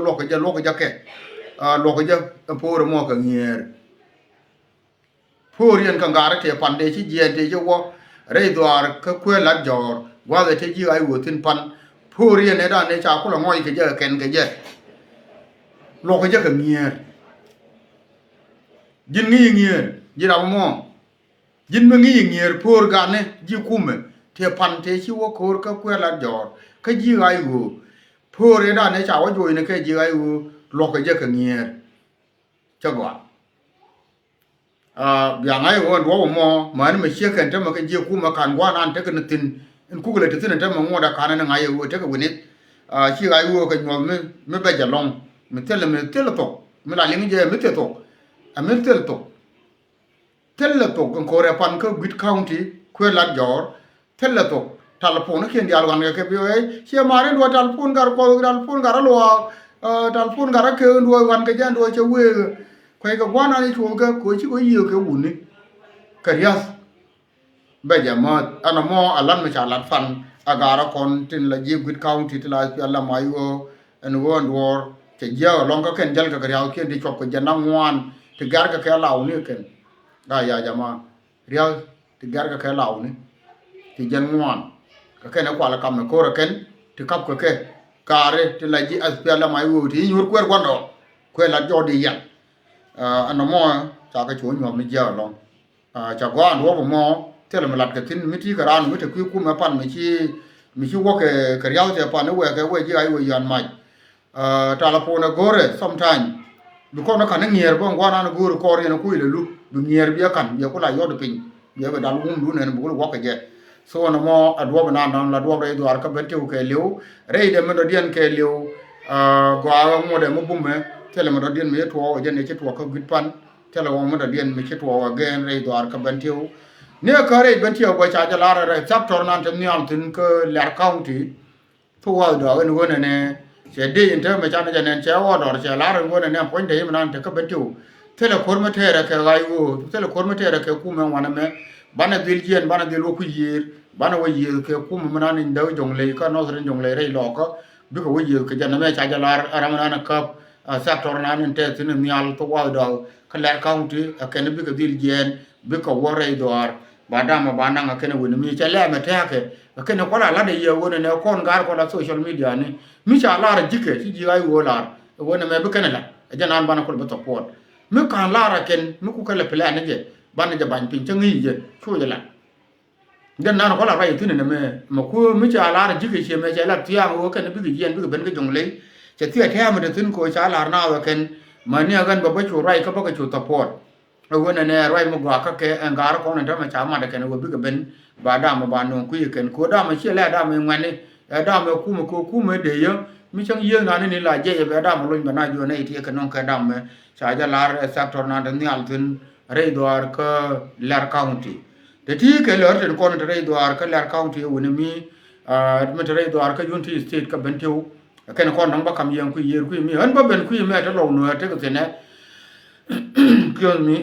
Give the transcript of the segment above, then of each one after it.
lo ka ja ke lo ka ja po ro mo ka ngier po rien ka ngara te pan de chi je te je wo re dwar ka kwe la jor wa de te ji ai wo tin pan po rien ne da ne cha ku la ngoi ka je ken ka je lo ka ja ka ngier jin ngi ngier ji ra mo jin ma ngi ngier po ga ne ji kume te pan te chi wo ko ka kwe la jor ka ji ai wo po re da ne cha wa jo ne ka ji ai wo lo ka ja ka ngier cha gwa yang ai wo do mo man me che kan ta ma kan je ku ma kan wa nan ta kan tin in ku le tin ta ma ngo da kan na ngai wo ta ka winit chi ai wo ka nyol me ba ja long me tel to me la ling je me te to a me tel to kan ko re pan ka bit county ku la jor tel to talpon ke ndi alwan ke bi we che mare do talpon gar lo talpon gar ke do wan ke jan do che we kai ka gwana ni to ga ko chi ko yi ke wuni karias ba jama ana mo alan ma cha lat fan agara kon tin la ji good county ti la la mayo en won wor te ja long ka ken jal ka kariya ke di chop ko jana ngwan te gar ka law ni ken da ya jama riya te gar ka law ni ti jan ngwan ka ken ko la kam ko ra ken ti kap ko ke kare ti la ji aspia la mayo ti nyur kwer kwando ko la jodi ya anh mo cha cái chỗ nhỏ mình giờ lòng cha qua anh wo mo thế là mình làm cái tin mình chỉ cái anh mình chỉ cứ mà pan mình chỉ wo cái riau thì pan nó cái gì ai wo yan mai telephone gore sometime because nó khả nghiền bông qua nó gorecore nó cùi lu du nghiền bia cần bia có lại yod pin bia cái dalu du này mình cũng wo cái gì so anh mo adwo bana nan la dwo re do ar ka bente cái liu re de mình điên cái liu qua mo de mo bume tele mo dien me to o jene che to ko git pan tele wo mo dien me che to o gen re do ar ka bentiu ne ka re bentiu go cha ja la re chapter nan te ni al tin ko lar county to wa do en wona ne che de inte me cha ne che wo do che la re wona ne point de nan te ka bentiu tele kor me tere ke ga yu tele kor me tere ke ku me wana me bana dil jien bana dil wo ku yir bana wo yir ke ku me nan ndaw jong le ka no ren jong le re lo ko bi ko wo yir ke ja na me cha ja la ramana ka sector nan te tin mi al to wa do kala county akene bi ka dil gen bi ka wore doar badama bananga kene woni mi cha le me take akene ko la de ye woni ne kon gar ko la social media ni mi cha la jike ti ji ay wo la woni me bi kene la janan bana ko be to pot mi kan la ra ken mi ku kala plan je bana ja ban pin changi je chu je la den nan ko la ra tin ne me ku mi cha la jike che me cha la tiya wo kene bi gen bi ben ga jong leจะเที่ยแท้มันจะถึงโคชาลาหน้าว่ากันมันเนี่ยกันแบบว่าชูไรก็บอกชูตะพอดเอาวันนั้นไรมาบอกก็แกอังการของนั่นถ้ามันช้ามาแต่กันว่าบิ๊กเป็นบาดามมาบานงคุยกันกูดามาเชื่อแล้วดามมันวันนี้ดามมาคู่มาเดียวมิช่างเยอะงานนี่หลายเจ๊แบบดามมาลุยมาหน้าอยู่ในที่กันน้องแกดามมาชายจะลาร์สักตอนนั้นนี่อัลตินเรย์ดวาร์ก็ลาร์คาวน์ตี้แต่ที่แกลาร์ถึงคนเรย์ดวาร์ก็ลาร์คาวน์ตี้วันนี้มันเรย์ดวาร์ก็ยูนที่สเตทก็เป็นที่cái nó con đóng bác cầm giang quy quy mi hơn bác bên quy mẹ cho lâu nữa thế cái gì nè kêu mi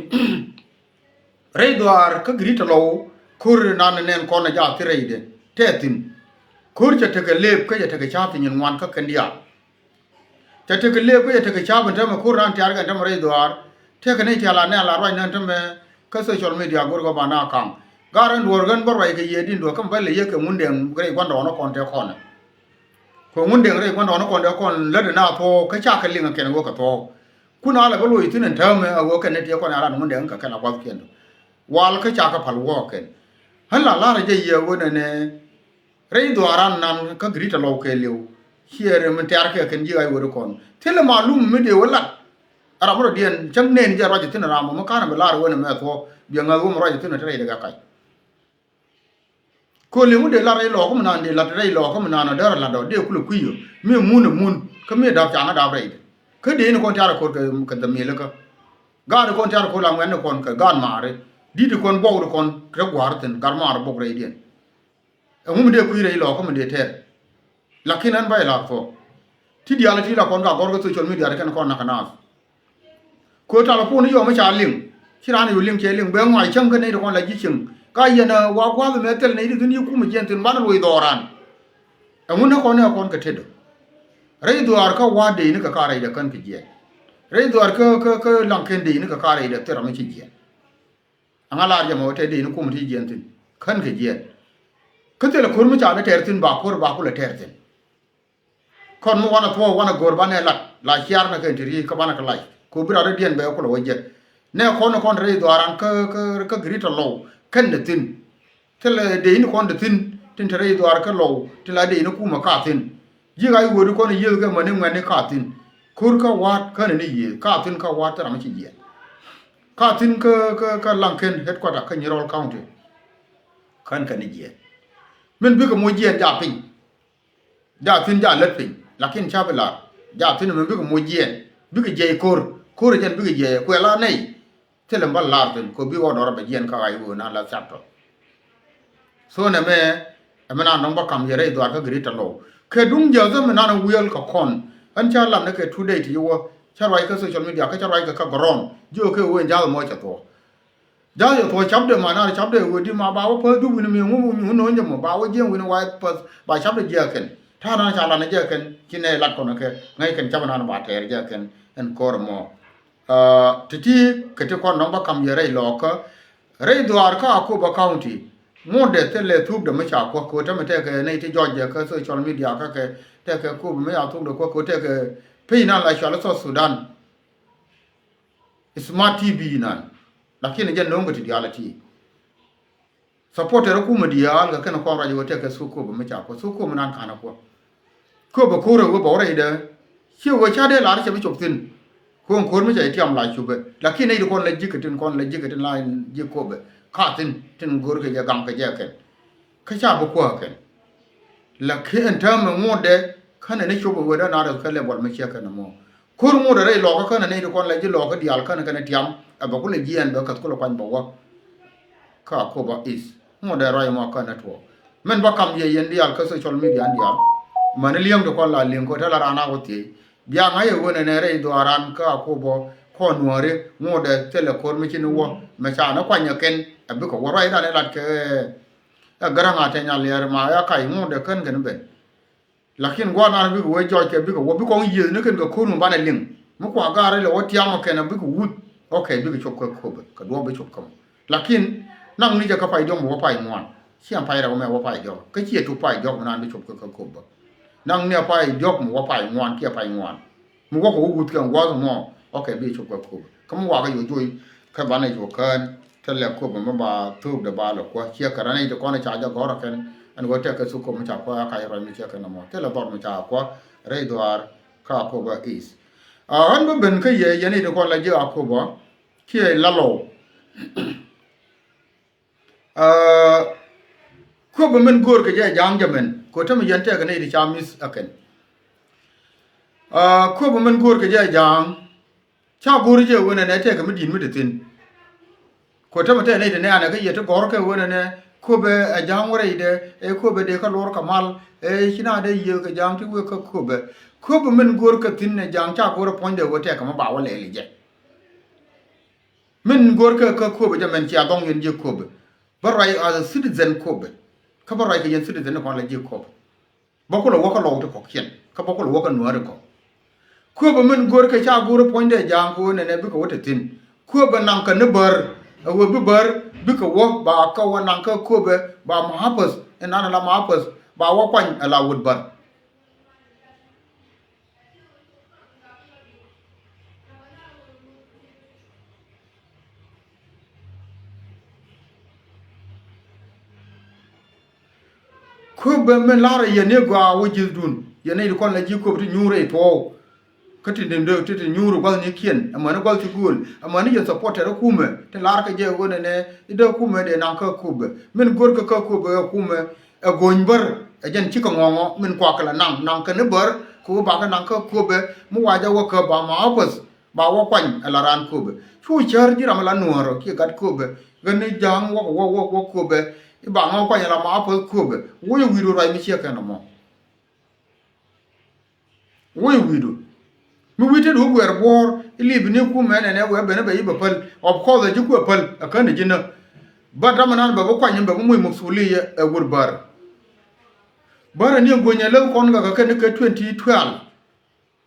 rây đoar cái grit lâu kur nan nen con này giả thế rây đấy thế tin kur cho cái lép cái cái cha thì nhìn ngoan các cái dia cho cái lép cái cha bên trong mà kur nan tiar cái trong rây đoar thế cái này thì là nè là rồi nên trong cái social media kur có bạn nào cam garan đoar gan bảo vậy cái gì đi đoar không phải là cái muốn đèn cái quan đó nó còn theo con này ko mun de re ko no ko de kon le na to ka cha ka linga ken go ka to kuna la bolu itin ta me ago ken te ko na la mun de ka kana kwa ken wal ka cha ka phal wo ken hala la re je ye wo ne re do aran nan ka grita lo ke lew here mun tar ke ken ji ai wo kon tele malum me de wala ara mo dien chang nen je ro je tin ra mo ka na la ro ne me to bi nga go mo ro je tin re de ga kai ko le mu de la re lo ko nan de la re lo ko nan da la do de ku lu ku yo me mun ka me da cha da re ke de ni kon ta ko ka da me le ka ga de kon ta ko la ngwen kon ka gan ma re di de kon bo de kon ka gwar ten gar ma bo re dien mu de ku re lo ko mu de te la kinan ba la fo ti di ala ti la kon ga gor ko social media re kan kon na kana ko ta la pu ni yo ma cha ling chi ran yu ling che ling be ngwai chang ka ne de kon la ji ching ka yana wa me tel ne di ni ku mu jen tin ban roi doran amun na kon ka tedo rei duar ka wa de ni ka kare da kan kije rei duar ka lanken de ni ka kare da tera mi kije angala ja mo te de ni kum ti jen tin kan kije ka te la kur mu cha na ter tin ba kur ba ku la ter tin kon mu wana to wana gor ba ne la chiar na ka tiri ka bana ka lai ko bira da dien be ko lo je ne kon rei duar an ka grita lo kan de tin te la de ni kon de tin te rei duar ka lo te la de ni kuma ka tin yi ga wo ko ni yi ga mane ngane ka tin kur ka wat ka ni yi ka tin ka wat ra ma chi yi ka tin ka lanken headquarter ka ni roll county kan ka ni yi men bi ka mo ji ja pin ja tin ja let pin lakin cha bela ja tin men bi ka mo ji bi ka je kor jen bi ka je ko la nei te le mbal lar tin ko bi wo do ra ba jen ka ai wo na la chapter so na me amena nong ba kam yere do ka grita lo ke dung ja za mena na wiel ka kon an cha lam na ke today ti wo cha rai ka social media ka cha rai ka goron jo ke wo ja mo cha to ja yo to chap de ma na chap de wo di ma ba wo pa du ni mi ngu no nya mo ba wo je wo ni wa pa ba chap de je ken ta na cha la na je ken ki ne lat ko na ke ngai ken cha na ba ter je ken en kor mo ti ke te kon nong ba kam yere lo ka rei dwar ka ko ba county monde te le thuk de ma cha ko te ma te ke nei te Georgia ka social media ka ke te ke ko me ya thuk de ko te ke pe na la shala so Sudan smart TV nan lakini je no ngoti dialati supporter ko ma dial ga kana ko radio te ke su ko ma cha ko su ko nan kana ko ba ko ro ba ore de shi wo cha de la che bi chok tin ko me cha tiam la chu be lakini nei ko la jikatin la ji ko be ka tin gor ke ja gam ke ja ken ka cha bu ko ken la ke en ta me ngode kana ne chobo wada na da kale bol me che ken mo kur mu da re lo ka kana ne ko la ji lo ka dial kana tiam aba ko le ji an ba ka ko lo kwan bo wa ka ko ba is mo da rai mo kana to men ba kam ye yen dial ka social media dial man liam do ko la lin ko ta la rana ko ti bia nga ye wona ne re do aran ka ko bo ko nuore mo da tele kor me chin wo me cha na kwa nya ken abi ko woro ida ne lat ke garanga te nya ler ma ya kai mo de ken ben lakin gwa na bi ko we jo ke bi ko wo bi ko yi ne ken ko nu ba na ling mo kwa ga re le wo tiam ken bi ko wut okay bi ko chok ko ka do bi chok kam lakin nang ni ja ka pai dom wo pai ngwan siam pai ra ko me wo pai jo ka chi tu pai jo na bi chok ko ba nang ne pai jo mo wo pai ngwan ke pai ngwan mo ko wut kan gwa mo okay bi chok ko ka mo wa ga yo jo ka ba na jo kan tele ko ba ba tu de ba lo ko chia karane de ko na cha ja gora ken an go te ka su ko ma cha ko ka ro mi che ken mo tele bor ma cha ko re doar ka ko ba is an ba ben ka ye ne de ko la je ko ba ki la lo ko ba men gor ka je jang jamen ko ta mi yente ka ne de cha mis aken ko ba men gor ka je jang cha gor je wona ne te ka mi din mi de tin ko ta mate ne de ne ana ga yete gor ka wona ne ko be a jang wore de e ko be de ka lor kamal e hina de ye ka jang ti we ka ko be men gor ka tin ne jang cha gor pon de wote ka ma ba wole le je men gor ka ko be men cha dong yen je ko be barai as a citizen ko be ka barai ka yen citizen ko la je ko ba ko lo ko lo to ko kien ka ba ko lo ko no ko be men gor ka cha gor pon de jang ko ne bi ko wote tin ko be nan ka ne bar wo bi bar bi ka wo ba ka wa nan ka ko be ba ma hapas en ana la ma hapas ba wa kwan ala wud bar ko be men la ra ye ne gwa wo ji dun ye ne ko la ji ko bi nyure to kati de ndo tete nyuru gwal ni kien amana gwal ti gul amana ye supporter kume te lar ka je wona ne ide kume de nan ka kube men gor ka kube kume e gonbar e jen ci ko ngongo men kwa kala nan ka ne bar ku ba ka nan ka kube mu waja wo ka ba ma opus ba wo kwan ala ran kube chu char ji ram la nuoro ki gat kube gani jang wo kube ba ngo kwan ala ma opus kube wo yu wiru rai mi che ka no mo wo yu wiru mi wite do gwer bor ilib ne ku mene ne we bene be yibapal of course ji ku pal akane jina badamanan ba ko kwanyim ba mu musuli e wurbar bara ni gonya le kon ga ka ne ka 2012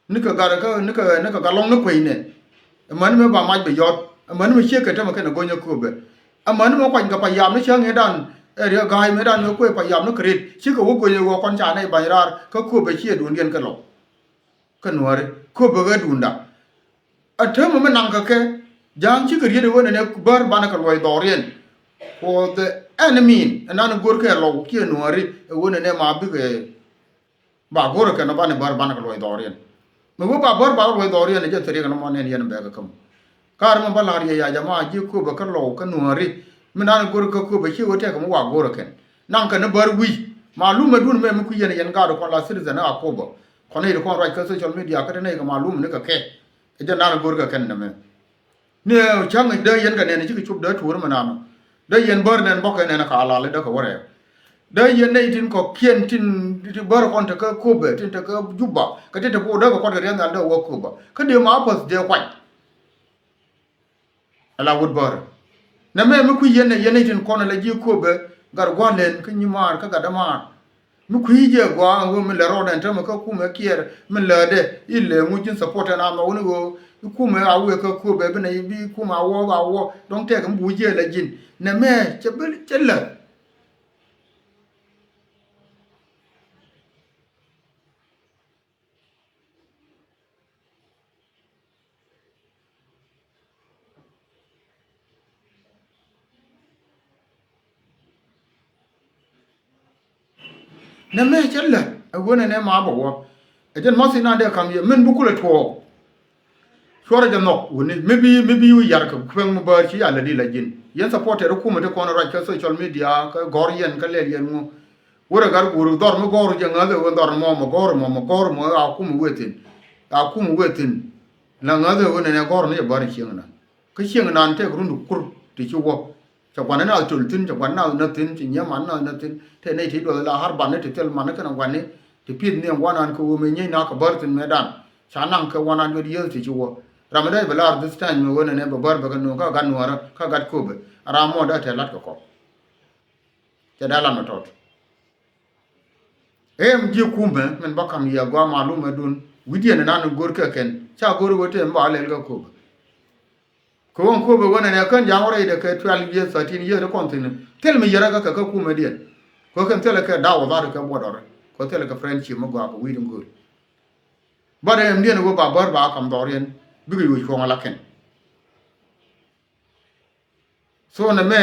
nika gara ka nika galong na kwai ne man me ba ma be yot man me che ka ta ma ka na gonya ko be man me kwan ka pa yam ne chang edan ria gai me dan ko pa yam no krit chi ko ko ye wo kon cha ne ba rar ka ko be che dun gen ka lo ka nuare ko be ga dun da a te mo me nang ka ke jang chi ka ri de wona ne bar bana ka loy dorien for the enemy anan gor ka lo ki nuare wona ne ma bi ke ba gor ka na bana bar bana ka loy dorien me wo ba bar ba loy dorien ne je tere ka no mo ne yen be ka kam kar mo balar ye ya jama ji ko be ka lo ka nuare minan gor ka ko be chi wote ka mo wa gor ken nan ka na bar wi malum dun me ku yen yen ga do kon la citizen a ko bo kon ne ko right ka social media ka ne ga malum ne ka ke e je nan gor ka ken na me ne chang de yen ka ne ne chi chup de tur ma na de yen bar ne bo ka ne na ka ala le de ka wore de yen ne tin ko kien tin bar kon ta ka ko be tin ta ka juba ka te ko de ko ko de nan de wo ko ba ka de ma pas de kwai ala wood bar na me ku yene tin kono la ji ko be gar gwalen ka nyimar ka gadamar mu ku je gwa wo me le roden ta ka ku me kier me le de ile mu jin support na ma woni go ku me awe ka ku be na bi ku ma wo don te ka bu je la jin na me chebel chella na me chella wona ne ma bo e jen mo sina de kam ye men bu ku le to shore de nok woni maybe yu yar ka kwen mo ba chi ala di la jin yen supporter ku mo te kono ra ka social media ka gor yen ka le yen mo wora gar guru dor mo gor je ngade won dor gor mo a ku mu wetin la ngade wona ne gor ne bar chi ngana ka chi ngana te rundu kur ti chi wo cha kwana na tul tin cha kwana na tin chi nya man na tin te ne ti do la har ban ne te tel man ka na wane ti pin ne wana ko me nyai na ka bar tin medan cha nan ka wana do ye ti chi wo ramadai belar this time me wona ne babar baga no ka gan wara ka gat kobe ramo da te lat ko te dala no tot em ji kumbe men bakam ya gwa malum dun widiene nan gor ka ken cha gor wote mba le ga kobe ko won kobe wona ne kan jamore de ka 12 years 13 years de continue tel me yara ka kuma dien ko kan tel ka dawo da ka bodore ko tel ka friendship mo gwa ko widum gor bare em dien go babar ba kam dorien bigi yu ko ngala ken so na me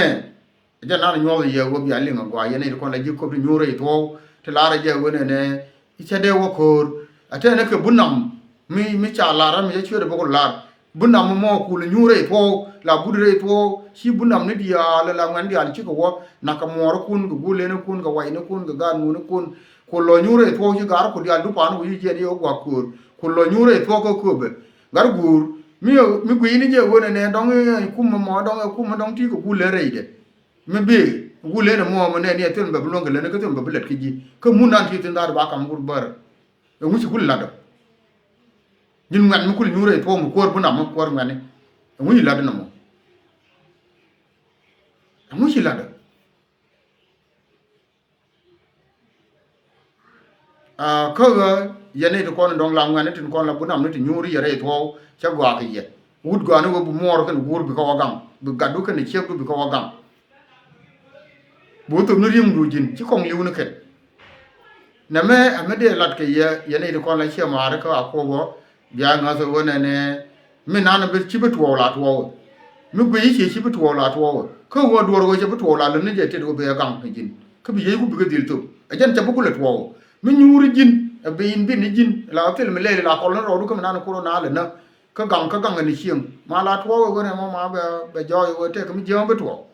ja na nyo ye wo bi ali ngo ya ne ko la jikko bi nyore to te lara je wona ne ite de wo ko ate ne ke bunam mi cha lara mi je chure bo ko lar bunam mo ku le nyore to la budre to shi bunam ne dia la ngan dia ci ko wo na ka mor kun go gule ne kun go wai ne kun go gan ne kun ko lo nyore to ji gar ko dia du pan wi je ni o gwa ko lo nyore to ko be gar gur mi gwini je wona ne dong kuma mo dong ti ko gule reide mi be gule ne mo ne ne ten be blonga le ne ko ten be blet ki ji ko munan ti ten dar ba kam gur bar e musi kul lado ñun ngan mi kul ñure to mo kor bu na mo kor ngane e musi lado na mo e musi lado ko yene to kon dong la ngane tin kon la bu nam ne ti ñuri yere to cha gwa ke ye wud gwa no bu mor kan gur bi ko gam bu gaddu kan ne chep bi ko gam bu to no rim du jin ci kong liwu ne ket na me amede lat ke ye yene to kon la che ma ra ko akobo bia nga so wona ne mi na na be ci be to la to mi gwe yi ci be to la to ko wo do ro ci be to la ne je te do be gam ke jin ko bi ye ku bi dil to a jan ta bu ko le to mi ñuri jin be in bi ni jin la tel mi le la ko ro du ko na ko na le na ka gang ni chieng ma la to wo ne mo ma be joy wo te ko mi je be to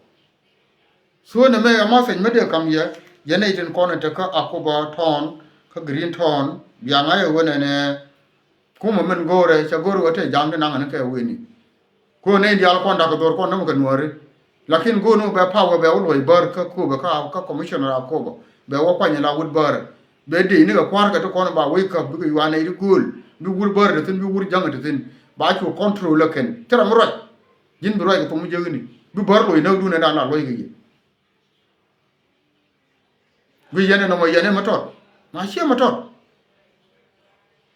so ne me ma sen me de kam ye ye ne tin ko ne te ka akoba ton ka green ton ya ma ye wo ne ko mo men gore cha gore wo te jam de na ne ke we ni ko ne di al ko nda ko dor ko na mo ka nuore lakin go no be power be wo loy bar ka ko be ka commissioner akoba be wo kwa ni la wood bar be de ni ga kwar ka to ko ba we ka bi wa ne ri gul bi wur bar de tin bi wur jang de tin ba ko control ken tera mo roy jin bi roy ko mu jegni bi bar loy na du ne da na loy gi bi yene no mo yene ma tot ma che ma tot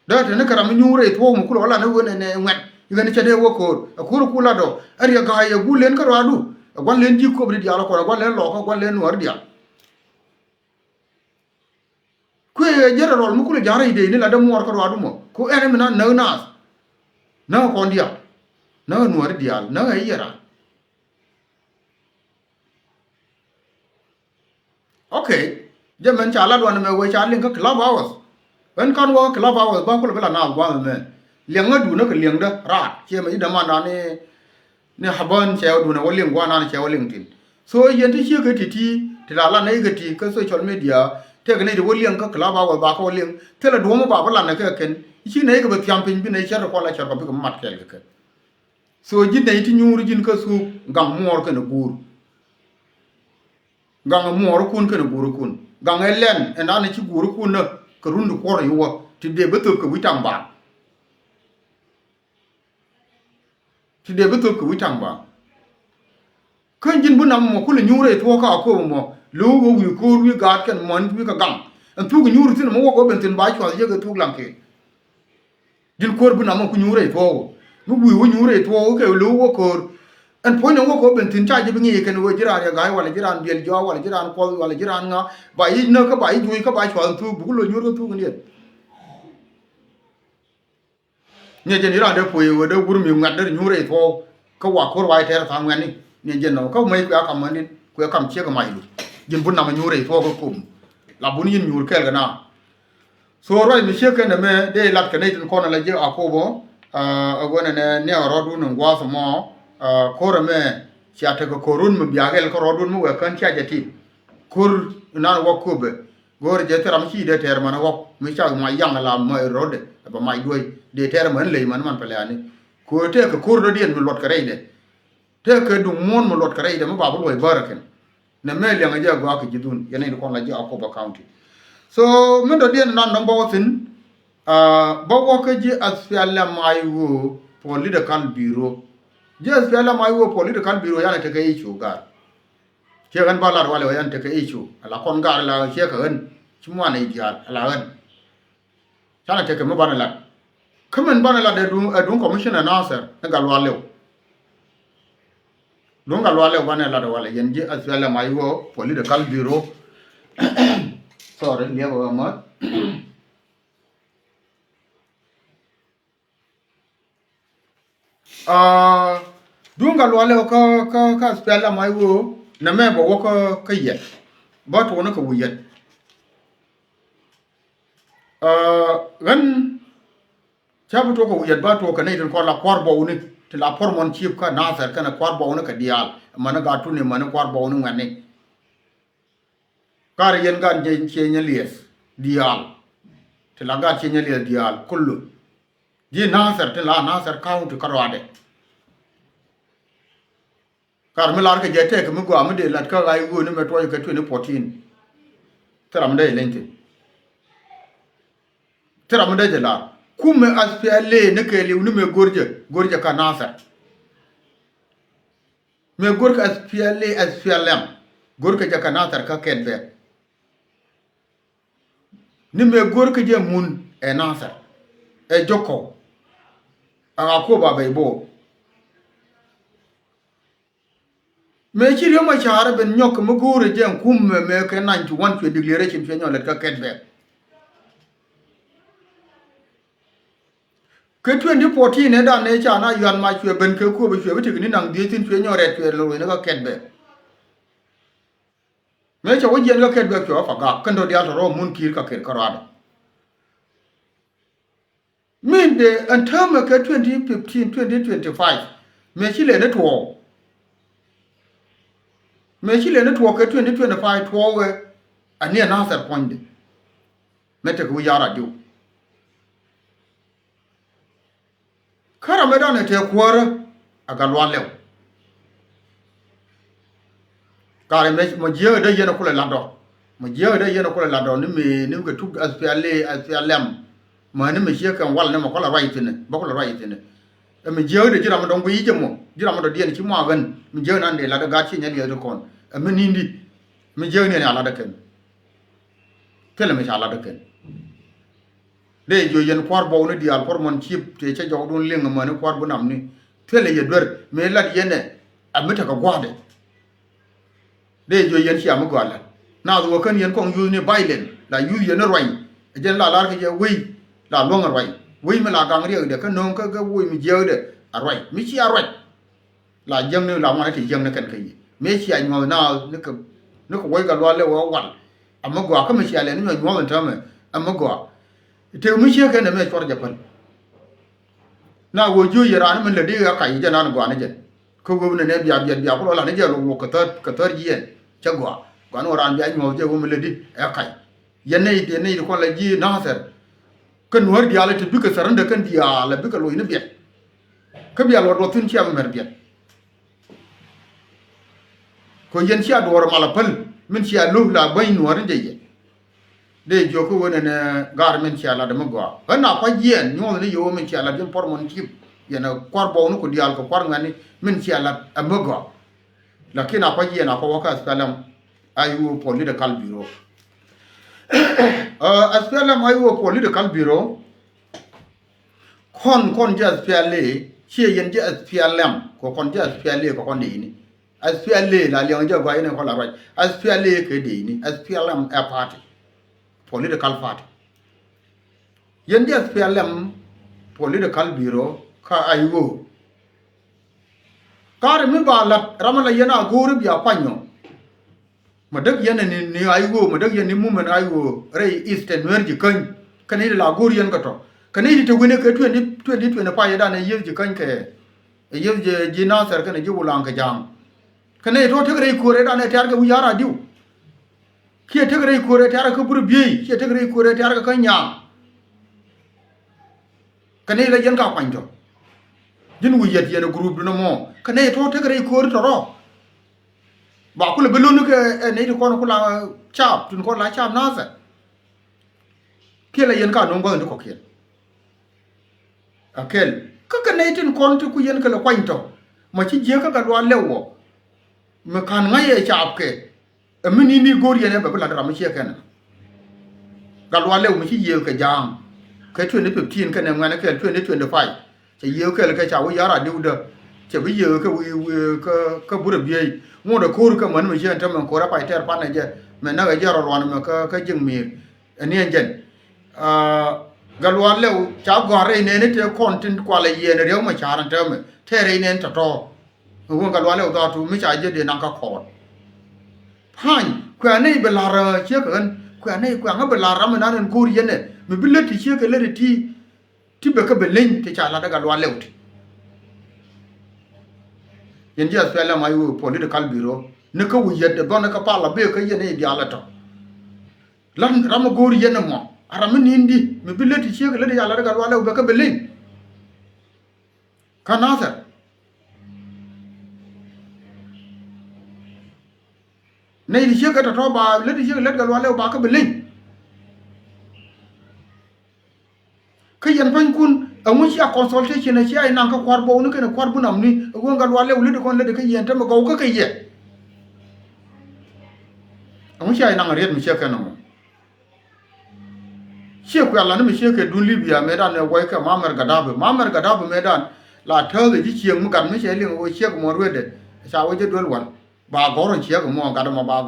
da te ne kara mi nyure to mu kulo la ne wone ne ngwet ngani chade wo ko ko kula do ari ga ya gulen karo adu gwan len ji ko bi dia la ko gwan len lo ko gwan len war dia ko e jara rol mu kulo jara ide ni la da mu war karo adu mo ko ene mi na ko dia na nuar dia na yera okay jamen chala do na me we cha ling ka club hours when kan wo club hours ba ko bela na wa me liang du na ka liang da ra che me da ma na ne haban che du na wo liang wa na che wo liang tin so yen ti che ka ti ti la na ga ti ka social media te ga ne wo liang ka club hours ba ko liang te la do mo ba la na ka ken chi ne ga ba tiam pin bi ne che ko la che ko bi ko mat kel ka so ji ne ti nyuru jin ka su gam mor ka na gur gang mor kun ka na gur kun gang elen en ana ci gur kun na ka rundu ko yo ti de beto ka witang ba ti de beto ka witang ba kan jin bu nam mo kula nyure to ka ko mo lu wo wi ko wi ga kan mon wi ka gang en tu nyuru tin mo ko ben tin ba cho je ga tu lang ke jin ko bu nam ko nyure to mu wi wo nyure to ke lu wo ko en po no ko ben tin cha je bi ngi ken wo jira ya ga wala jira biel jo wala jira ko wala jira nga ba yi na ka ba yi ju ka ba cho tu bu lo nyuru tu ngi ne je jira de po wo de buru mi ngat de nyure to ka wa ko wa te ta ngani ne je no ka mai ka kam ni ko kam che ka mai lu jin bu na ma nyure to ko kum la bu ni nyur kel ga na so ro mi che ken me de lat ka ne tin ko na la je akobo a wona ne ro du no gwa so mo kora me siata ko korun mu biagel ko rodun mu kan tia jati kur na wo kube gor je teram ci de ter man wo mi cha ma yang la ma rode ba mai doy de ter man le man pele ani ko te ko kur do dien mu lot ka reide te ko du mon mu lot ka reide mu ba bu loy baraken ne me le nga je go ka jidun yene ko la je akoba county so men do dien nan number tin ba wo ka je asfiala mai wo political bureau just fela mai wo political bureau yana take yi chuga che gan balar wale yana take yi chu ala kon gar la che ka gan chimwa na ideal ala gan sana take mo bana la kamen bana la de du commissioner nasser na gal wale do gal wale bana la de wale yen je fela mai wo political bureau sorry le wo ma dunga lwale ka spela mai wo na me bo wo ka ye ba to na ka wo ye gan chabu to ka wo ye ba to ka ne din ko la korbo ni ti la pormon chip ka na sar kana korbo ni ka dial mana ga tu ni mana korbo ni ngane kar yen gan je chenya lies dial ti la ga chenya lies dial kullu ji na sar ti la na sar count karwade kar me lar ke jete ke mugo amde lat ka ga yu ne me to ke 2014 tram de lente tram de la kumme aspele ne ke li ne me gorje ka nasa me gorka aspelem gorka ja ka nasa ka kenbe ni me gorka je mun e nasa e joko aga ko ba be bo me chiri ma chara ben nyok mo gure jen kumme me ke 91 to declaration fe nyolet ka ketbe ke 2014 ne da ne cha na yan ma chwe ben ke ko be chwe bitik ni nang di tin fe nyoret fe lo ne ka ketbe me cha wo jen ka ketbe cho fa ga kendo dia to ro mun kir ka ket karada min de an term ke 2015 2025 me chile ne to me chile ne to ke 2025 to we ani na answer point me te ku yara ju kara me da ne te kwara aga lwa lew kare me mo je de yena kula lando mo je de yena kula lando ni me ni ko tu aspialem ma ni me je kan wal ne mo kula right ne ba kula right ne e me je de jira mo don yi je mo jira mo do de ni ci mo gan me je nan de la da ga ci nya de kon e me nindi me je ne ala da ken tele me ala da ken de jo yen kwar bo ne dial por mon chip te che jo don lenga man kwar bu nam ni tele ye dwer me lat yene amita ka gwade de jo yen sia mo gwala na do kan yen kong yu ni bailen la yu yen roi jen la lar ke je wi la long roi wi me la gang ri de ka non ka wi mi je de roi mi chi roi la jeng ni la ma ti jeng ne kan kai me sia nyo na ne ka wai ka lo le wa wan amma gwa ka me sia le ni nyo nyo ta me amma gwa te mi sia ka ne me chor japan na wo ju yera ne me le de ka kai je na gwa ne je ko go ne bia ko la ne je lo ka tar yen cha gwa no ran bia nyo je wo me le di e kai yen ne ko la ji na ser kan war dia le te bi ka saranda kan dia le bi ka lo ne bia ka bia lo do tun sia me mer bia ko yen sia do war mala pal min sia lu la bay no ran je ye de jo ko wona ne gar min sia la de mo gwa na pa yen nyo ne yo min sia la dem por mon tip yana kwar bo no ko dial ko kwar ngani min sia la amago lakini apa yen apa waka salam ayu political bureau aspelam ayu political bureau kon ja spele che yen ja spelam kon ja spele ko kon ni aspele la liang ja gwa ene ko la right aspele ke de ni aspelam a party political party yen ja spelam political bureau ka ayu kare mi ba la ramala yana gori biya panyo madak yana ni ayu madak yana mu men ayu rei eastern werji kan kanai la gori yan kato kanai te wene ke 2020 pa yada na yeji kan ke yeji jina sar kana ji wulan ka jam kanai to te rei kore da na tar ga yara diu ke te rei kore tar ka bur biyi ke te rei kore tar ka kanya kanai la yan ka panjo jin wu yet yena group no mo kanai to te rei kore to ro ba kula belonu ke ne ko no kula chap tun ko la chap na sa ke la yen ka no ngo ko ke akel ka kanai tin kon tu ku yen ka la kwanto ma ci je ka ga lo lewo me kan ngaye chap ke mini ni gori yene ba la dra ma ci ke na ga lo lewo mi ci ye ka jam ke 2015 ka ne ngana ke 2025 ci ye ke la ka cha wo yara diu de che bi ye ka bura biye mo da ko ka man mi je ta man ko ra pa ter pa na je me na ga jaro wan me ka jing mi ni enjen galwan lew cha gore ne ne te kontin kwala ye ne rew ma charan ta me tere ne ta to wo galwan lew da tu mi cha je de nan ka ko pan kwa ne be la ra che kan kwa ne kwa ga be la ra me nan ko ri ne mi bi le ti che ke le ti be ka be len te cha la da galwan lew ti yen ji asfela mayu political bureau ne ka wuye de bona ka pala be ka ye ne di ala to lan ram gori ye ne mo aram ni ndi mi bileti che le de ala ga wala be ka belin kanasa ne di che ka to ba le di che le ga wala ba ka belin ka yen pan kun amun shi a consultation shi ai nan ka kwarbo ne kana kwarbu nam ni gon ga wale wule de kon le de ka yen ta ma go ka ye amun shi ai nan riet mi shi ka no shi ku Allah ne mi shi ka dun libya medan ne wai ka mamar gadabe medan la ta de ji chieng mu gan mi shi le go shi ka mo ruede sa wo je dol wan ba goron shi ka mo ga ma ba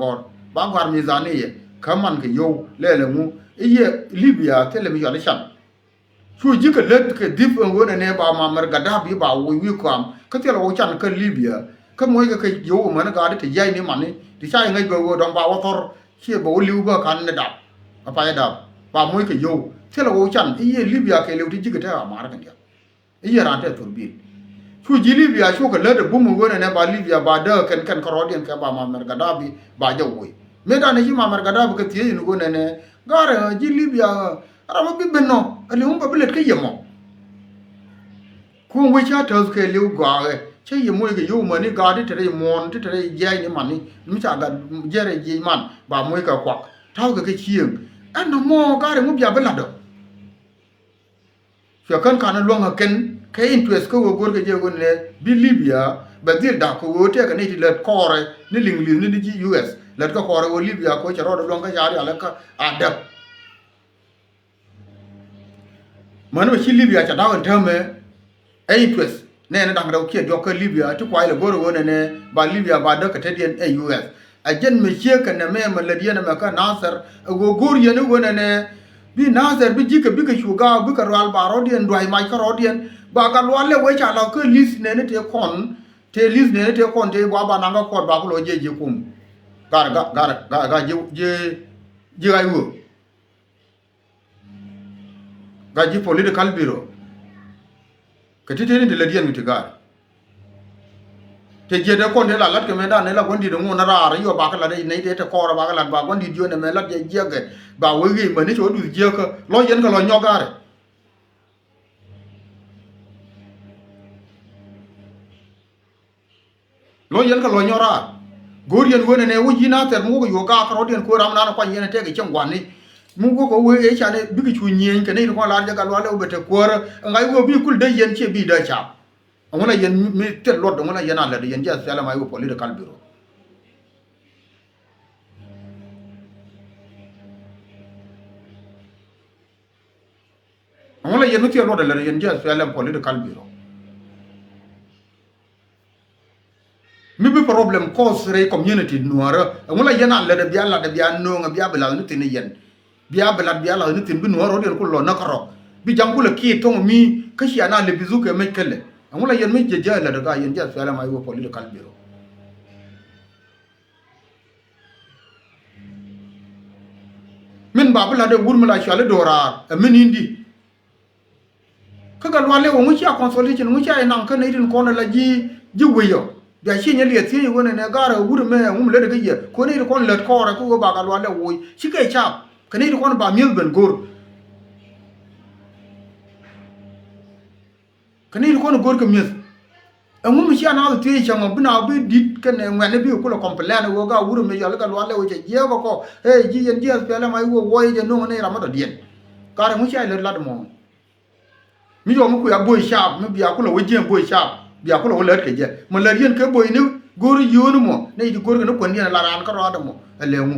gwar mi zane ye kaman ka yo le mu iye libya tele mi yo le shan su ji ka let ka dip wona ne ba mamar gadabi ba wi kwam ka tela wo chan ka libya ka moy ka yo man ga de jay ni man ti sai ngai go don ba wo tor che bo liu ba kan ne da apa ya da ba moy ka yo tela wo chan iye libya ka le ti ji ka ta ma ra kan ya iye ran ta tur bi su ji libya su ka let bu mu wona ne ba libya ba da kan karodien ka ba mamar gadabi ba jaw wo me da ne ji mamar gadabi ka ti ni go ne gara ji libya arama bi benno ali umba bilet ke yemo ku we cha ta ke liu gwa che yemo ke yo mani ga de tere mon te tere jai ni mani mi cha ga jere ji man ba mo ka kwa ta ke chiem an no mo ga re mu bia bela do so kan kan lo nga ken ke interest ko go ke je go ne bi libya ba dir da ko wote ka ne ti let kore ni lingli ni ji us let ka kore wo libya ko cha ro do nga ya ri ala ka adap man ma chi Libya cha da terme ai twes ne na dang raw ke do ka Libya to kwai le goro wona ne ba Libya ba da ka tedien a US a jen me che ka na me ma le diena ma ka Nasser go gor yene wona ne bi Nasser bi jika bi ka shuga bi ka ral ba rodien dwai mai ka rodien ba ka wale we cha la ka list ne ne te kon te list ne te kon te ba ba nanga ko ba ko lo je kum ga je ga yu ga ji political bureau ka titeni de la dien mitigar te je de kon de la lat ke me da ne la gondi de ngona ra yo ba ka la de ne de te ko ra ba ka la ba gondi dio ne me la je je ga ba we gi ma ne cho du je ka lo yen ka lo nyogare lo yen ka lo nyora gorian wona ne wuji na ter mu go yo ga ka rodien ko ram na ko yen te ga chen gwani mu go we e cha ne bi ki chu nyen ke ne ko la ja ga lo le be te ko ngai wo bi kul de yen che bi da cha ngona yen mi te lo do ngona yen ala de yen ja sala mai wo political bureau ngona yen mi te lo de la yen ja sala political bureau mi bi problem cause re community nuara ngula yana la de biya no nga biya bela ni tin yen biya la ni tin bi nuara de ko lo na karo bi jangula ki to mi kashi ana le bizu ke me kele ngula yen mi je la de ga yen ja sala mai wo political bureau min babula de wurmula shale dora min indi kaga wale wo mu cha consolation mu cha nan kan idin ko na la ji weyo ya shi ne le tiye wona ne gara wuri me ngum le daga ye ko ne ko le ko ra ko ba ga wale wo shi kai cha ka ne ko ba mil ben gor ka ne ko gor ka mis ngum shi ana tiye cha ngum bina bi dit kan ne ngane bi ko la complain wo ga wuri me ya ga wale wo je ye ko ji yen ji pele mai wo je no ne ra ma do dien gara mu shi le la mo mi yo mu ku ya boy sharp mi bi ya ko la wo je boy sharp biya ko le ke je mo le yen ke boy ni gor yonu mo ne di gor no ko ni la ran ka ro mo le mu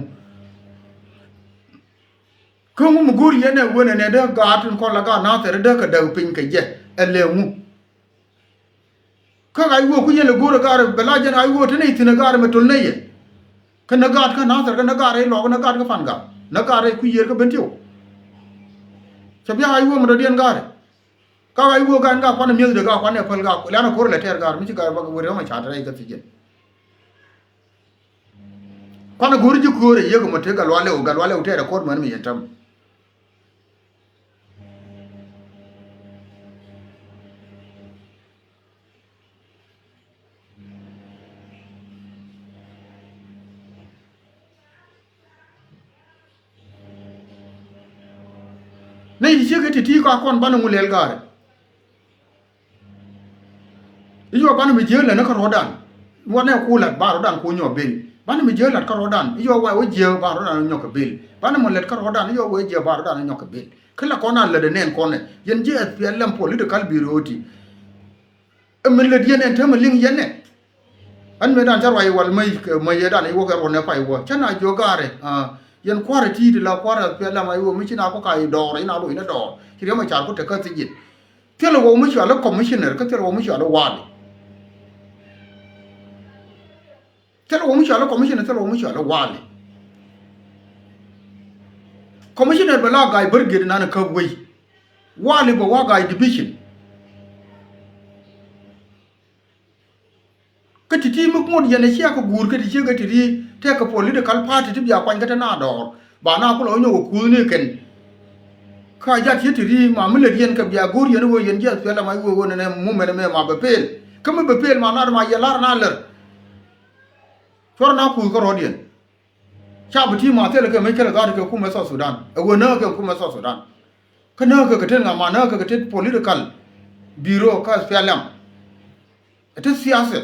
ko mu gor yene wona ne da ga tun ko la ga na tere da ka da pin ke je le mu ka ga wo ku yele gor ga bela je na wo tene tin ga me tol ne ye ka na ga ka na tere ka na ga re lo na ga ka fan ga na ga re ku yer ka bentio sa biya ay wo mo da dien ga re ka ai wo ga nga kwana mil de ga kwana pal ga la na kor le ter ga mi ga ba wo re ma cha tra ga tije kwana gori ji ko re ye ga mo te ga wale o ga wale o te da kor man mi yentam ne ji ga ti ka kon bana mu lel ga re iyo bana mi jela na ka rodan wona ku la ba rodan ko nyo bel bana mi jela ka rodan iyo wa wo je ba rodan nyo ka bel bana mo let ka rodan iyo wo je ba rodan nyo ka bel kala ko na le de nen ko ne yen je SPLM political bureau ti min le dien en tem ling yen ne an me dan jarwa wal mai dan wo ka ro ne pai wo chana jo gare yen kwara ti de la kwara SPLM ai wo mi china ko kai do re na lo ina do ti ma cha ko te ka ti jit telo wo mi cha la commissioner ka telo wo mi cha la wali telo wo mu shala commissioner telo wo mu shala wali commissioner bala ga brigade na ka wai wali ba wa ga division ka titi mu ko ya ne shi ka gur ka titi ga titi te ka political party ti ya kwan ga na do ba na ko lo nyo ko ku ne ken ka ja titi ma mu le yen ka biya gur yen wo yen ja fela mai wo ne mu me ma ba pel ka mu ba pel ma na ma ya lar na lar chor na ku ko rodien cha buti ma tele ke me kele ga ke ku me so Sudan e wo na ke ku me so Sudan ka na ke ten ma na ke ten political bureau ka SPLM ete siyasa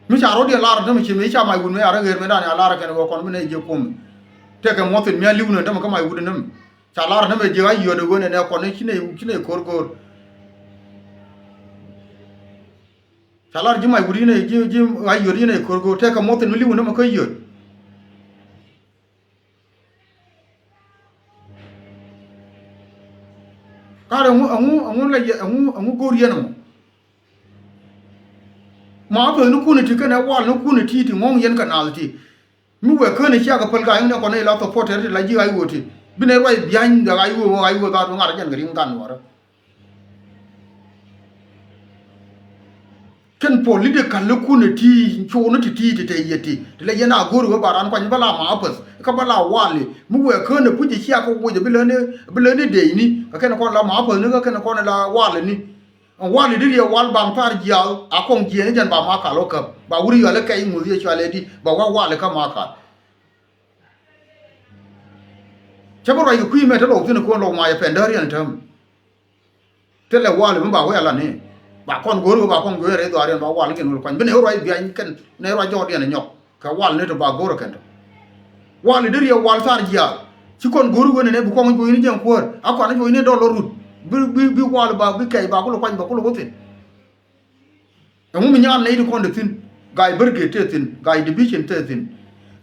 mi cha rodien lar de mi chi mi cha mai gun me ara ger me dan ya lar ke ko kon me ne je kum te ke mo tin mi liu ne de ma ka mai gun ne cha lar ne me je ga yo de go ne ko ne chi ne kor kor salar ji mai guri ne ji ai yori ne ko te ka moten mili wona ma ko yor kare ngu gor yen mo ma pe nu kuni ti kana wal nu kuni ti ngong yen kanal ti mi we kene cha ga pal ga ne ko ne la to poter la ji ai woti bine roi bian da ai wo da ngar jan garin kan wara ken poli de kan lu kuni ti chono ti te yeti le yena gor go baran ko ni bala ma pas ka bala wali mi we kene puji cha ko wo de bilene de ni ka ken ko la ma pas ne ka ken ko la wali ni wali diri wal bang par jial akong jien jan ba ma ka lo ka ba wuri yo le kai mu ye chwale di ba wa wali ka ma ka chaboro yu kui me to lo tin ko lo ma ya pendari an tam tele wali mo ba wa la ni ba kon goro ba kon gore do are ba wali ken ko bene roi bi an ken ne ro jo de ne nyok ka wali ne to ba goro ken wali diri wal sar jial ci kon goro ne bu ko ngo ni jam ko akwa ne jo ni do lo rut bi wal ba bi kay ba ko lo kwany ba ko lo tin mu ñaan ne di kon de tin gay berge te tin gay de bi chen te tin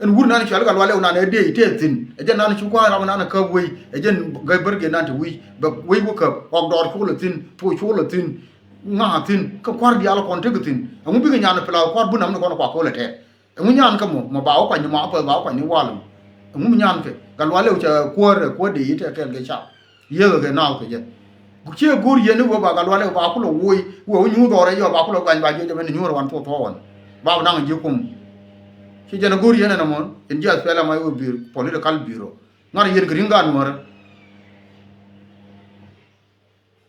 en wur nan ci algal wala na ne de te tin e jen nan ci ko ram nan ka wi e jen gay berge nan te wi ba wi bu ka ok dor ko lo tin po ko lo tin nga tin ka kwar di ala kon te tin mu bi ñaan pla kwar bu nam ko ko le te mu ñaan ka mo ba ko ni ma pa ba ko ni wal mu ñaan ke gal wala ko de ite ke ge cha ye ge na ko je buke gor yene wo ba galwale ba ko lo wo nyu do re yo ba ko lo gan ba je ben nyu ro wan to won ba na ngi kum ci jena gor yene na mon en ji asfela may wo bir political bureau ngar yen gringa no re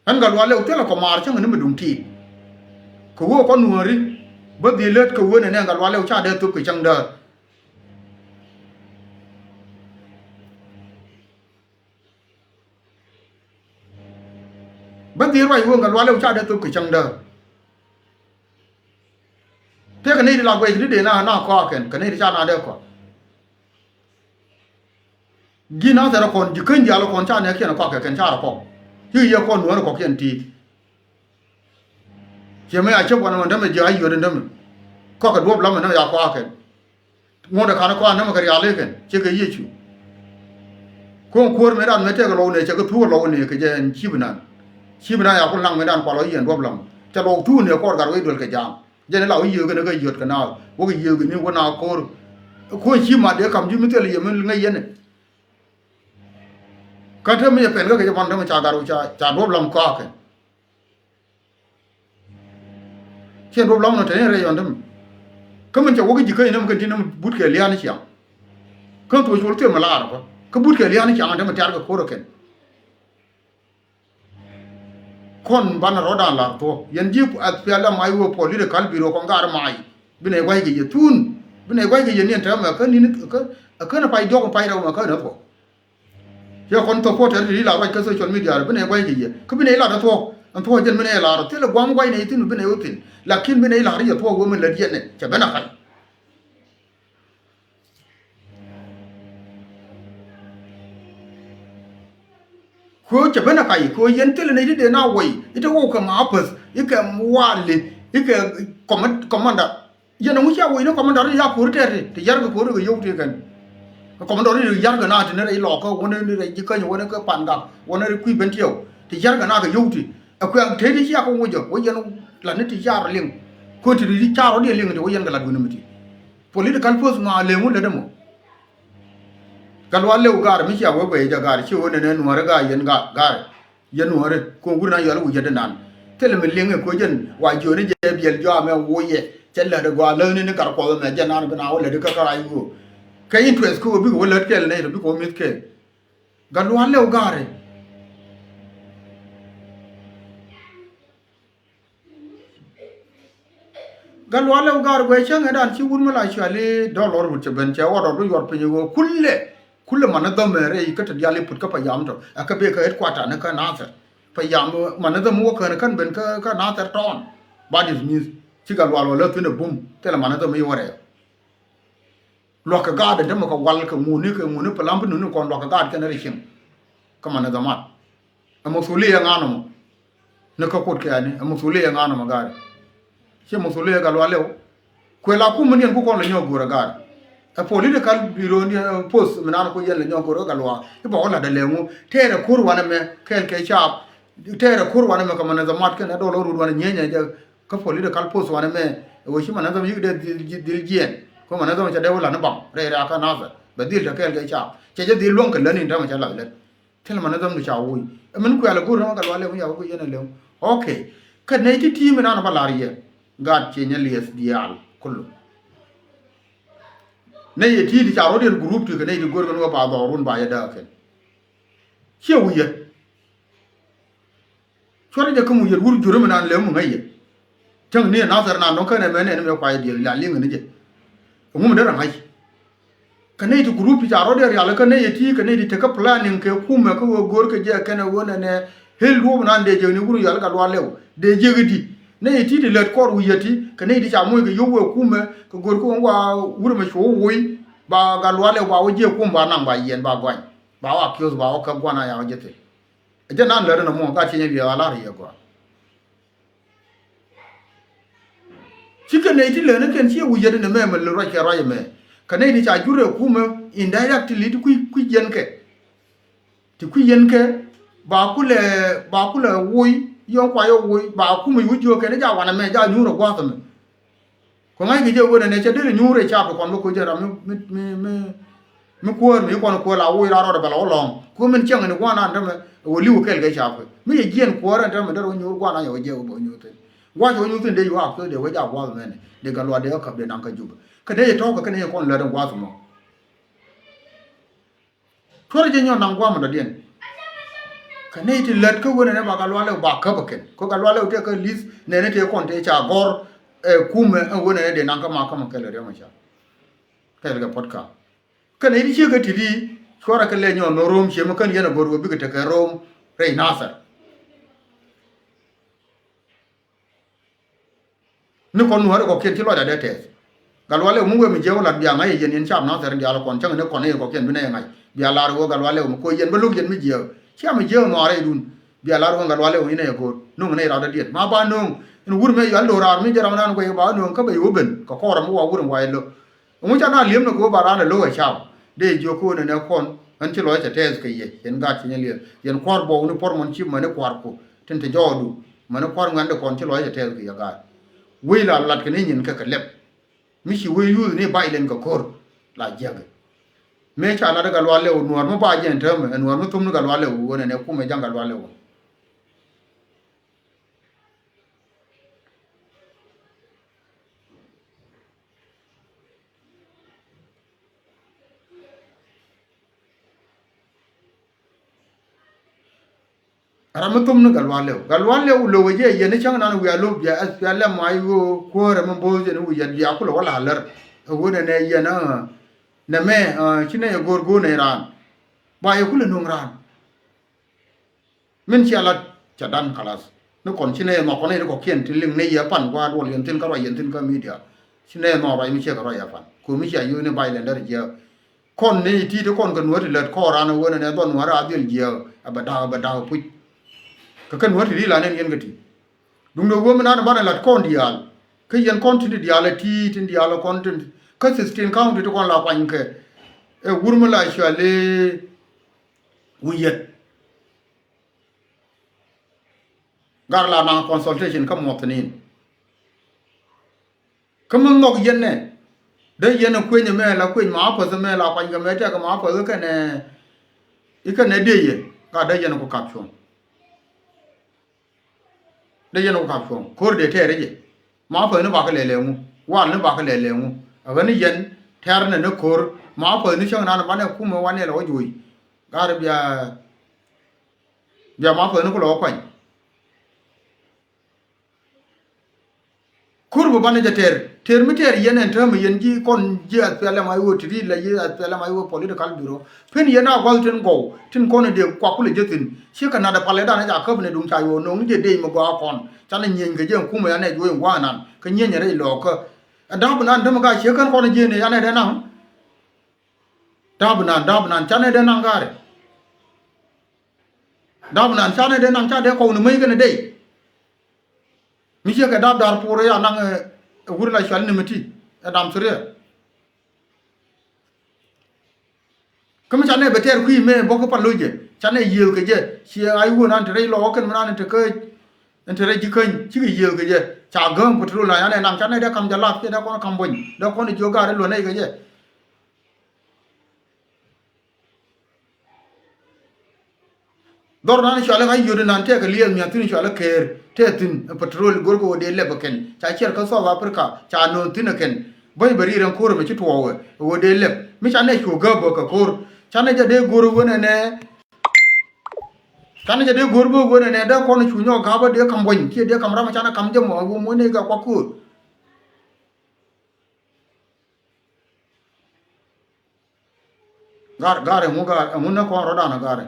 an galwale o tele ko mar ci ngene medum ti ko wo ko nuori ba di let ko wona ne galwale o cha de to ko chang da ba di roi wo ngal wale cha de to ke chang da te ka nei la gwe de na ko ken ka nei cha na de ko gi na da ko ji ken ja lo kon cha ne ken ko ken cha ko yi ye ko no ko ken ti je me a che bo na me ja yo de ndam ko ka do bla me na ya ko ken mo da ka na ko na me ka ya le ken che ke yi chu ko me ran me te ka lo ne che ka tu lo ne ke je chi bna chi bna ya ko lang me dan ko lo yen do bla cha lo tu ne ko ga ro dol ke jam je ne la yi yo ke ne ga yot ka na wo ke yi ke ni wo na ko chi ma de kam ji mi te le ye me ngai yen ka te me pen ga ke ban de me cha ga ro cha do bla ko ke chen do bla no te ne re yon dem ka man cha wo ke ji ke ne me ke ti ne but ke lian chi ka to jo te ma la ro ka but ke lian chi an de me tar ga ko ro ken kon ban rodan la to yen ji at pela mai wo political bureau ko ngar mai bine wai ge yetun bine wai ge yen ta ma ka ni ka na pai jog pai ra ma ka na to ya kon to ko ta ri la wai ka social media bine wai ge ye ka bine la da to an to jen bine la ro te le gwam wai ne tin bine utin lakin bine la ri to wo men la yen ne cha bana kai ko cha bana kai ko yen tele ne de na wai ita wo ka ma pas ika wale ika commander yana mu sha wai no commander ya ko te te yar ko ro yo te kan commander ni yar ga na te ne lo ko wona ni re ji ka ni wona ka panga wona ri ku ben tiyo te yar ga na ga yo te akwa te di sha ko wo jo wo yan la ne ti yar ling ko ti di cha ro de ling de wo yan ga la du ne miti political force ma le mu le de mo galwale ugar mi ya wo be ja gar chi wona ne nuar ga yen ga gar yen nuar ko gurna yo lu jede nan tele me lenge ko jen wa jo ne je biel jo me wo ye tele de gwa le ne kar ko me je nan bana wala de ka ka ai go ka interest ko bi ko le kel ne bi ko mit ke galwale ugar galwale ugar go chen dan chi wun mala chale dollar mu che ben che wa do yor pe go kulle mana da mere ka ta diale put ka payam to aka be ka headquarter na ka na sa payam mana da mo ka kan ben ka na ta ton bad is means ci gal walo la tune bum tele mana da mi wore lo ka ga da mo ka wal ka mu ni palam nu ko lo ka ga ka na rishin ka mana da mat amo suli ya ngano mo na ka kot ka ani amo suli ya ngano ma ga ci mo suli ya gal walo ko la ku mun yen ku ko la nyo gura ga a political bureau ni post menana ko yelle nyoko ro galwa e ba wala da lengu tere kur wana me kel ke chap tere kur wana me kamana za mat kana do lo ru wana nyenya ja ka political post wana me wo shi mana za mi de dil jien ko mana za ma de wala na bang re ra ka na za ba dil ta kel ga cha che dil long ka le ni ta ma cha la le tel mana za mu cha wi men ku ala gur ma ka wale mu ya ko yena le okay ka ne ti mi na ba la riya ga che nya les dial kullu ne ye ti di cha ro de group ti ka ne di gur ga no ba do run ba ya da ke che wi ye chore de kumu yer wur juru nan le mu ngaye tang ne na sar na no kana me ne me kwa ye la ling ne je mu de ran ai kane di group ja ro de ya le kane ye ti kane di te ka planning ke ku me ko gor ke je kana wona ne hel ru nan de je ni guru ya ka do lew de je gidi ne ye ti de let kor wu yeti kane di cha mu ke yo we ku me ko gor ko wa wur me sho woi ba ga lo lew ba wo je ku ba nan ba yen ba gwan ba wa kyos ba wa ka gwana ya je te je nan le na mo ka chi ne bi ala ri ko chike ne ti le ne ken chi wu je ne me me le ro ke ro ye me kane ni cha jure ku me indirectly ti ku yen ke ti ku yen ke ba ku le woi yo kwa yo woi ba ku mi wu jo ke ne ja wana me ja nyu ro kwa to me ko ngai ke je wo ne che de nyu re cha ko ko je ra me ko la woi ra ro ba lo long ku men chang ne kwa na ndame wo liu kel ga cha ko me ye gien ko ra ndame da ro nyu kwa na yo je bo nyu te wa jo nyu te de yo a ko de wo ja kwa me ne de ga lo de ka de nan ka juba ka de to ka ne ko le ran kwa mo to je nyo nan kwa mo da den ka ne ti let ko wona ne ba ka lo le ba ka ba ken ko ka lo le te ka list ne ne te kon te cha gor kume wona ne de nan ka ma ka mo kele re ma cha ka ga podcast ka ne di che ka ti di chora ka le nyo no rom che mo kan yana gor go bi ka te ka rom re nasar ni kon no ko ken ti lo da de te galwale mu we mi je wala biya ngai yen en cham na ter ndi ala kon chang ne kon ne ko ken bine ngai biya lar go galwale mu ko yen belug yen mi je cha mi je no are dun biya lar go galwale mu ne ko nu ne ra da diet ma ba nu in wur me yal do rar mi jaram nan ko ba nu ka be woben ko ko ram wa wur wa lo mu cha na liem no ko ba ran lo wa cha de jo ko ne kon an ti lo cha tes ke ye yen ga ti ne le yen kor bo nu por mon chi ma ne kwar ko tin te jodu ma ne kwar ngande kon ti lo cha tes ke ya ga wi la lat ke ne nyin ka ka lep mi shi we yu ne ba ilen ka kor la jag me cha na daga lwale o nuar mo ba jen tem nuar mo tum daga lwale o wona ne ku me janga lwale o ramatum no galwale o lo je ye ne chang na no ya lo ya asala mai go ko ra mo bo je no ya ya ku lo wala halar wona ne ye na me chine ye gor go ne ran ba ye ku le nong ran men chi ala cha dan kalas no kon chine ma kon ne ko kien tin ling ne ya pan kwa do len tin ka ro yen tin ka media chine no ba mi che ka ro ya pan ku mi cha yu ne ba le ndar je kon ne ti to kon kan wori le ko ran wona ne don wara adil je abada pu ka kan wori ri la ne yen gati dum do wo na na ba la kon dial ke yen kon tin dial ti tin dial kon tin ka 16 count to kon la kwan ke e wurma la shale wuyet gar la na consultation ka motnin kama ngok yen ne de yen ko nya me la ko ma ko se me la kwan ga me ta ka ma ko ka ne ika ne de ye ka de yen ko caption de yen ko caption ko de te re je ma ko ne ba ka le mu wa ne ba ka le mu a ga ni yen ter ne ne kor ma ko ni chang na ba ne ku mo wa ne la wo jui gar bia ma ko ne ko lo kwan kurbu bane ja ter mi ter yen en tam yen ji kon ji atela mai wo tri la ye atela mai wo political bureau pen yen a gol ten go tin kon de kwa kule jetin shi kana da pale da na ja kab ne dum cha yo no je de mo go kon cha na nyen ge je ku mo ya ne jo ngwa nan ka nyen ne re lo ko da bu nan dum ga shi kan kon je ne ya ne de nan da bu nan cha ne de nan ga re da bu nan cha ne de nan cha de ko ne mai ga ne de mi je ka dab dar pore ya nang wur la shal ni meti adam sure kam cha ne beter ku me boko pa loje chane yel ke je chi ai wo nan tre lo ken man te ke en tre ji ken chi ke yel ke je cha gam petrol na ne nam chane da kam ja lap ke da kon kam bon da kon jo ga re lo nei ke je dor nan chale ga yodo nan te ke liel mi atin chale ker te tin petrol gor go de le baken cha cher ka so afrika cha no tin ken boy bari ran kor me chi to wo de le mi chane ko ga bo ka kor chane ja de gor wona ne chane ja de gor bo wona ne da kon chu nyo ga ba de kam bon ki de kam ra ma chana kam je mo ne ga kwa kur gare mu ga mun na ko ro da na gare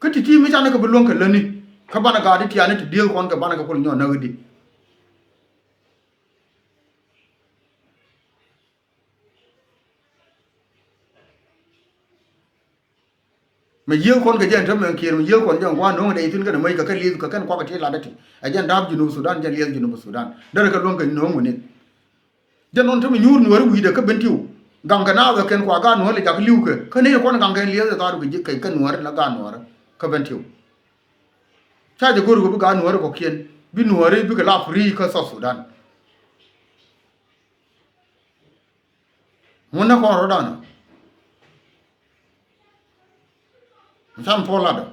kati ti mi chana ka bulon ka lani ka bana ga di ti ane ti deal kon ka bana ka kul nyo na gidi me yel kon ga jen tam men kir me yel kon jen wa no de tin ka mai ka ka li ka kan kwa ka ti la dati a jen dab junu sudan jen yel junu sudan dare ka lon ka no mu ne jen non tam nyur no wi de ka bentiu ganga na ga ken kwa ga no le ja ka liu ka ne kon ganga li da ta ru ji kai ka no la ga no ka bentiu cha je gor go ga no ko kien bi no bi ka la free ka sa sudan mun na ko ro da na sam pola da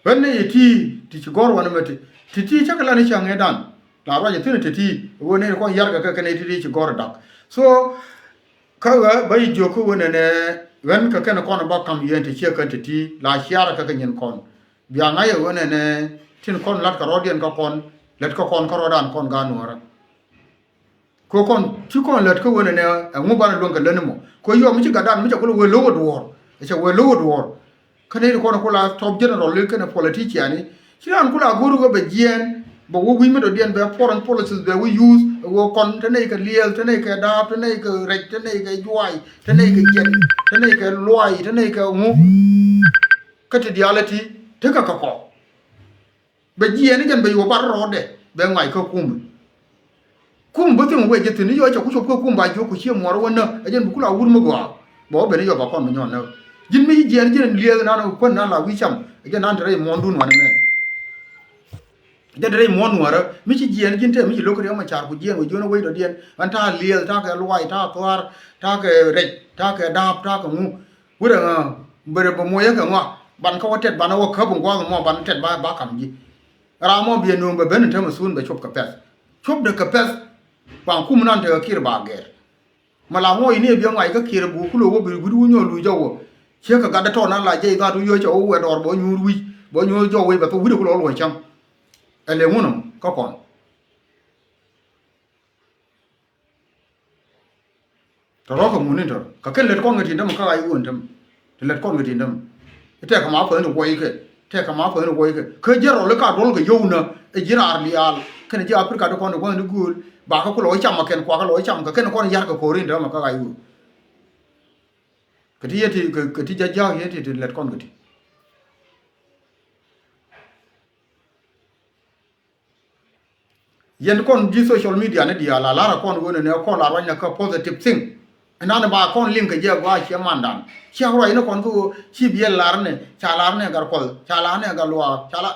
benne yiti ti ci gor wana mate ti chakala ni change dan la ra je tin ti woni ko yarga ka ne ti ci gor dak so ka ga bai joko wona ne wen ka kana kono ba kam yente ci ka ti la shiara ka nyen kon biya ngaye wona ne tin kon lat ka rodien ka kon let ka kon ka rodan kon ga nora ko kon ci kon let ko wona ne ngu ba lon ka lenimo ko yo mi ci gadan mi ci ko we lowo dwor e ci we lowo dwor kane ko ko la top general le kane politician kiran kula guru go be jien bo wo wi me do dien be foreign policies be we use wo kon tane ka liel tane ka da tane ka rek tane ka juai tane ka jen tane ka loi tane ka mu kati diality te ka ko be jien jen be yo bar rode be ngai ka kum bo tin we je tin yo cha ku cho ko kum ba jo ku chi mo ro wona jen bu kula wur mo go bo be ni yo ba kon mo nyon na jin mi jen liel na no kon na la wi cham je nan dre mon dun wan me je dre mon wara mi ci jen jin te mi ci lokori ma char ku jen wo jono we do dien an ta liel ta ka loi ta twar ta ka re ta ka dap ta ka mu wura bere bo moye ka ma ban ka watet ban wo ka bon gwa mo ban tet ba kam ji ra mo bi no be ben te ma sun be chop ka pes chop de ka pes pan kum nan te kir ba ger mala mo ini bi ngai ka kir bu ku lo wo bi gudu nyo lu jawo che ka ga da to na la je ga du yo cho we dor bo nyu wi bo nyu jo we ba to wi ku lo lo cham ele ngono ka kon to ro ko mun ni to ka ken le kon ga tin dam ka ai won dam le kon ga tin dam te ka ma fa no wo ke te ka ma fa no wo ke je ro le ka ro ga yo na e jira ar li al ken je afrika do kon ko ni gul ba ka ku lo cham ma ken kwa ka lo cham ka ken kon yar ka ko rin dam ka ai wu kati yeti kati jaja yeti de let kon kati yen kon di social media ne dia la kon wona ne kon la wanya ka positive thing enana ba kon link je gwa che mandan che ro ina kon ko chi biel larne cha larne gar kol cha larne gar lwa cha la